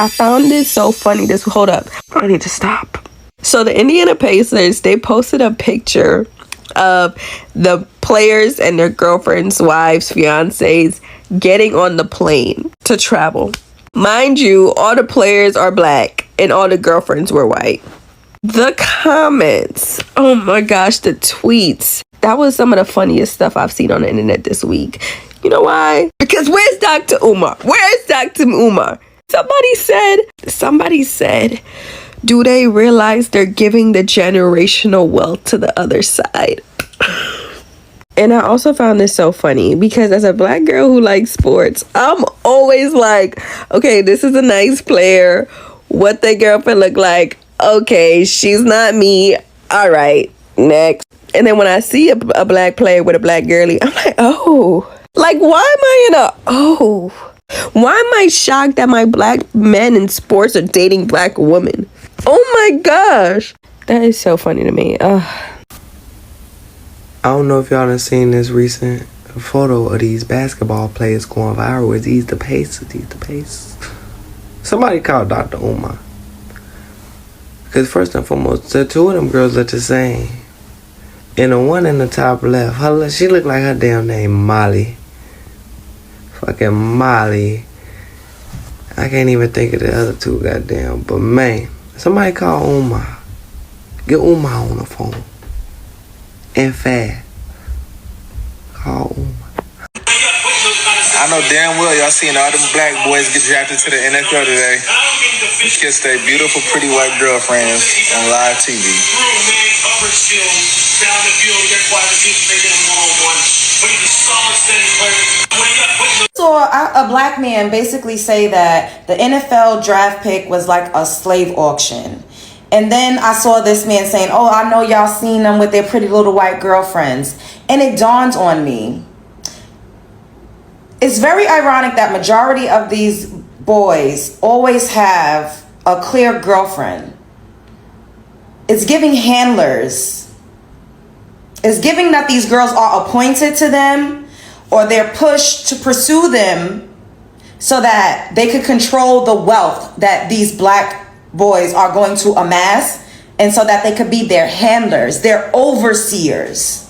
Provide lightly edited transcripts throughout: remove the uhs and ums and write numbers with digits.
I found this so funny. Hold up. I need to stop. So the Indiana Pacers, they posted a picture of the players and their girlfriends, wives, fiancés getting on the plane to travel. Mind you, all the players are black and all the girlfriends were white. The comments, oh my gosh, the tweets. That was some of the funniest stuff I've seen on the internet this week. You know why? Because where's Dr. Umar? Where's Dr. Umar? Somebody said, do they realize they're giving the generational wealth to the other side? And I also found this so funny because as a black girl who likes sports, I'm always like, okay, this is a nice player. What their girlfriend look like? Okay, she's not me. All right, next. And then when I see a black player with a black girlie, I'm like, oh. Like, why am I in a, oh. Why am I shocked that my black men in sports are dating black women? Oh my gosh. That is so funny to me. I don't know if y'all done seen this recent photo of these basketball players going viral. Is these the Pacers? Somebody called Dr. Umar. Because first and foremost, the two of them girls look the same. And the one in the top left, she look like her damn name Molly. Fucking Molly. I can't even think of the other two, goddamn. But man, somebody call Umar. Get Umar on the phone. And fast. Call Umar. I know damn well y'all seen all them black boys get drafted to the NFL today. Kiss their beautiful, pretty white girlfriends on live TV. Saw a black man basically say that the NFL draft pick was like a slave auction. And then I saw this man saying, oh, I know y'all seen them with their pretty little white girlfriends. And it dawned on me. It's very ironic that majority of these boys always have a clear girlfriend. It's giving handlers. It's giving that these girls are appointed to them or they're pushed to pursue them so that they could control the wealth that these black boys are going to amass and so that they could be their handlers, their overseers.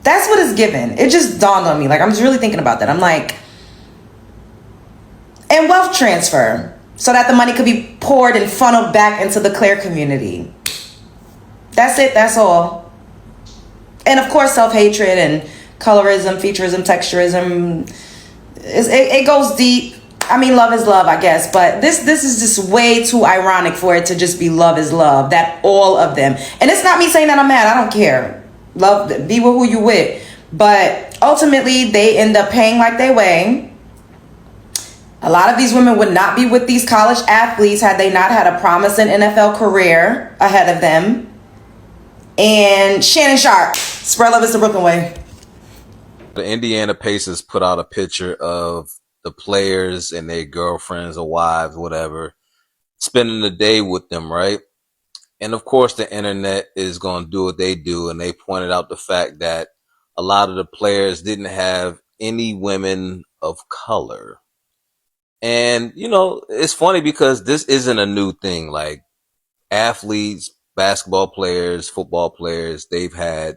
That's what it's given. It just dawned on me. Like, I'm just really thinking about that. I'm like, and wealth transfer so that the money could be poured and funneled back into the Claire community. That's it. That's all. And of course, self-hatred and colorism, featureism, texturism. It goes deep. I mean, love is love, I guess. But this is just way too ironic for it to just be love is love. That all of them. And it's not me saying that I'm mad. I don't care. Love, be with who you with. But ultimately, they end up paying like they weigh. A lot of these women would not be with these college athletes had they not had a promising NFL career ahead of them. And Shannon Sharp, spread love is the Brooklyn way. The Indiana Pacers put out a picture of the players and their girlfriends or wives, whatever, spending the day with them, right? And of course, the internet is going to do what they do. And they pointed out the fact that a lot of the players didn't have any women of color. And, you know, it's funny because this isn't a new thing. Like, athletes, basketball players, football players, they've had,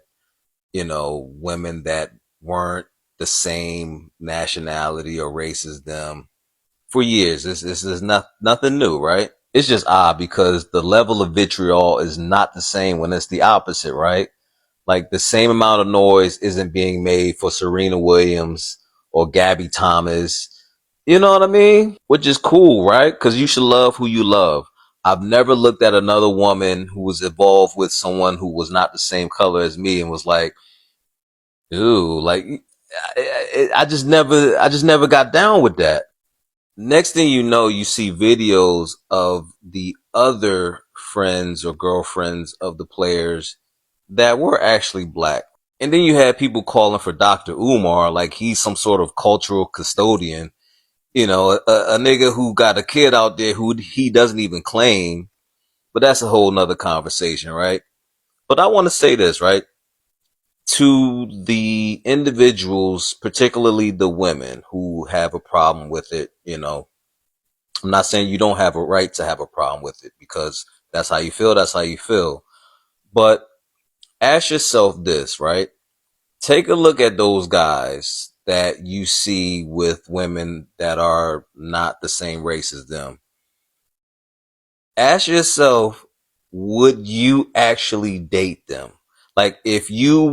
you know, women that weren't the same nationality or race as them for years. This is nothing new, right? It's just odd because the level of vitriol is not the same when it's the opposite, right? Like, the same amount of noise isn't being made for Serena Williams or Gabby Thomas. You know what I mean? Which is cool, right? Because you should love who you love. I've never looked at another woman who was involved with someone who was not the same color as me and was like, ooh, like, I just never got down with that. Next thing you know, you see videos of the other friends or girlfriends of the players that were actually black. And then you had people calling for Dr. Umar like he's some sort of cultural custodian. You know, a nigga who got a kid out there who he doesn't even claim. But that's a whole nother conversation, right? But I want to say this, right? To the individuals, particularly the women who have a problem with it, you know, I'm not saying you don't have a right to have a problem with it, because that's how you feel. That's how you feel. But ask yourself this, right? Take a look at those guys that you see with women that are not the same race as them. Ask yourself, would you actually date them? Like, if you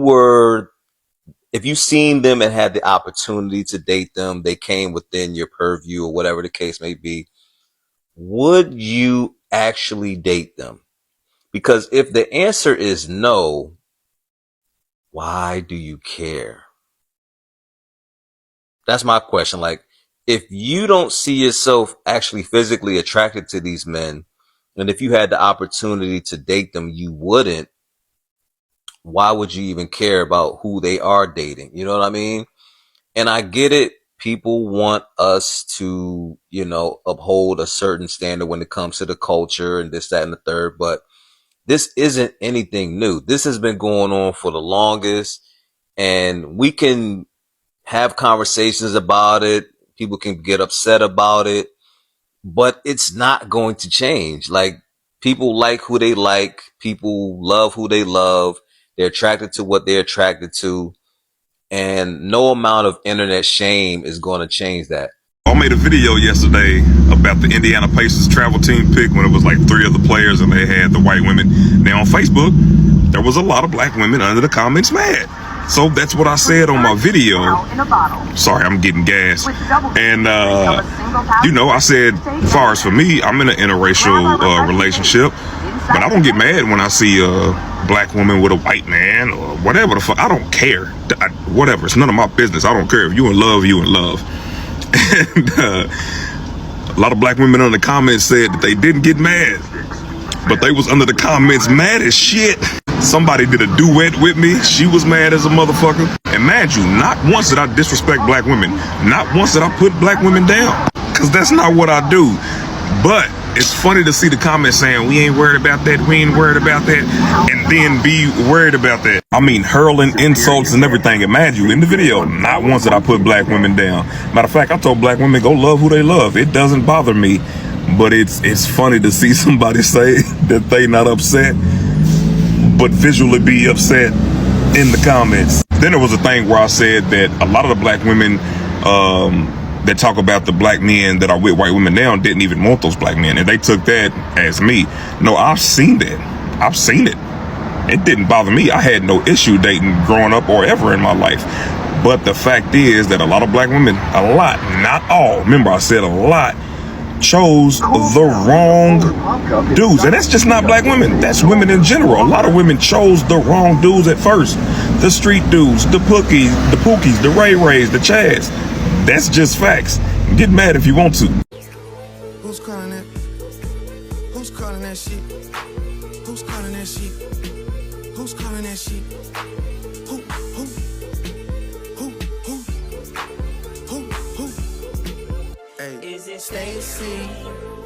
seen them and had the opportunity to date them, they came within your purview or whatever the case may be, would you actually date them? Because if the answer is no, why do you care? That's my question. Like, if you don't see yourself actually physically attracted to these men, and if you had the opportunity to date them, you wouldn't, why would you even care about who they are dating? You know what I mean? And I get it. People want us to, uphold a certain standard when it comes to the culture and this, that, and the third. But this isn't anything new. This has been going on for the longest, and we can have conversations about it. People can get upset about it, but it's not going to change. Like, people like who they like. People love who they love. They're attracted to what they're attracted to. And no amount of internet shame is going to change that. I made a video yesterday about the Indiana Pacers travel team pick when it was like 3 of the players and they had the white women. Now on Facebook, there was a lot of black women under the comments mad. So that's what I said on my video. Sorry, I'm getting gas. And, I said, as far as for me, I'm in an interracial relationship. But I don't get mad when I see a black woman with a white man or whatever the fuck. I don't care. Whatever. It's none of my business. I don't care. If you in love, you in love. And a lot of black women on the comments said that they didn't get mad, but they was under the comments mad as shit. Somebody did a duet with me. She was mad as a motherfucker. And mind you, not once did I disrespect black women. Not once did I put black women down, because that's not what I do. But it's funny to see the comments saying, we ain't worried about that, we ain't worried about that, and then be worried about that. I mean, hurling insults and everything. And mind you, in the video, not once did I put black women down. Matter of fact, I told black women, go love who they love. It doesn't bother me, but it's funny to see somebody say that they not upset, but visually be upset in the comments. Then there was a thing where I said that a lot of the black women, that talk about the black men that are with white women now didn't even want those black men, and they took that as me. No, I've seen that. I've seen it. It didn't bother me. I had no issue dating growing up or ever in my life. But the fact is that a lot of black women, a lot, not all, remember I said a lot, chose the wrong dudes. And that's just not black women. That's women in general. A lot of women chose the wrong dudes at first. The street dudes, the Pookies, the Ray Rays, the Chads. That's just facts. Get mad if you want to. Who's calling that? Who's calling that shit? Who's calling that shit? Who's calling that shit? Who? Hey. Is it Stacy?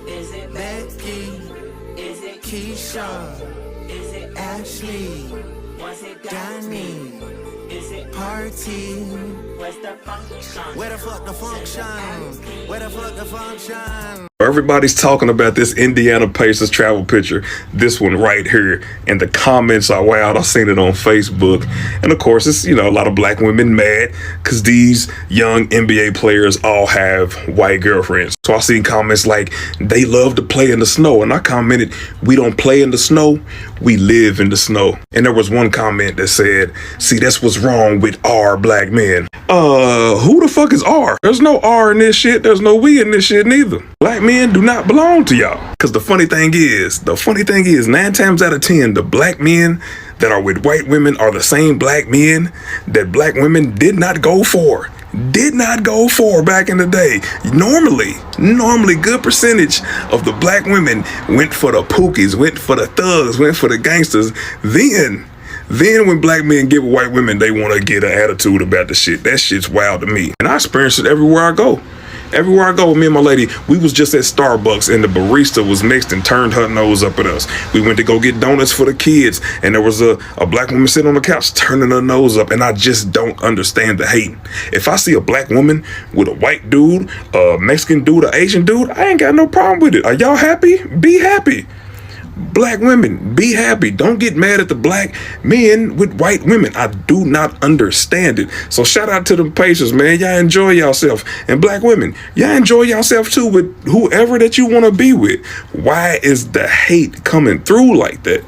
Is it Becky? Is it Keisha? Is it Ashley? Was it Donnie? Is it Party? Where's the function? Where the fuck the function? Where the fuck the function? Everybody's talking about this Indiana Pacers travel picture. This one right here. And the comments are wild. I've seen it on Facebook. And of course, it's, a lot of black women mad because these young NBA players all have white girlfriends. So I seen comments like, they love to play in the snow. And I commented, we don't play in the snow, we live in the snow. And there was one comment that said, see, that's what's wrong with our black men. Who the fuck is R? There's no R in this shit. There's no we in this shit neither. Black men do not belong to y'all. Cause the funny thing is 9 times out of 10, the black men that are with white women are the same black men that black women did not go for back in the day. Normally good percentage of the black women went for the Pookies, went for the thugs, went for the gangsters. Then when black men get with white women, they want to get an attitude about the shit. That shit's wild to me. And I experience it everywhere I go. Everywhere I go, me and my lady, we was just at Starbucks and the barista was mixed and turned her nose up at us. We went to go get donuts for the kids and there was a black woman sitting on the couch turning her nose up, and I just don't understand the hate. If I see a black woman with a white dude, a Mexican dude, an Asian dude, I ain't got no problem with it. Are y'all happy? Be happy. Black women, be happy. Don't get mad at the black men with white women. I do not understand it. So shout out to the Pacers, man. Y'all enjoy yourself. And black women, y'all enjoy yourself too with whoever that you want to be with. Why is the hate coming through like that?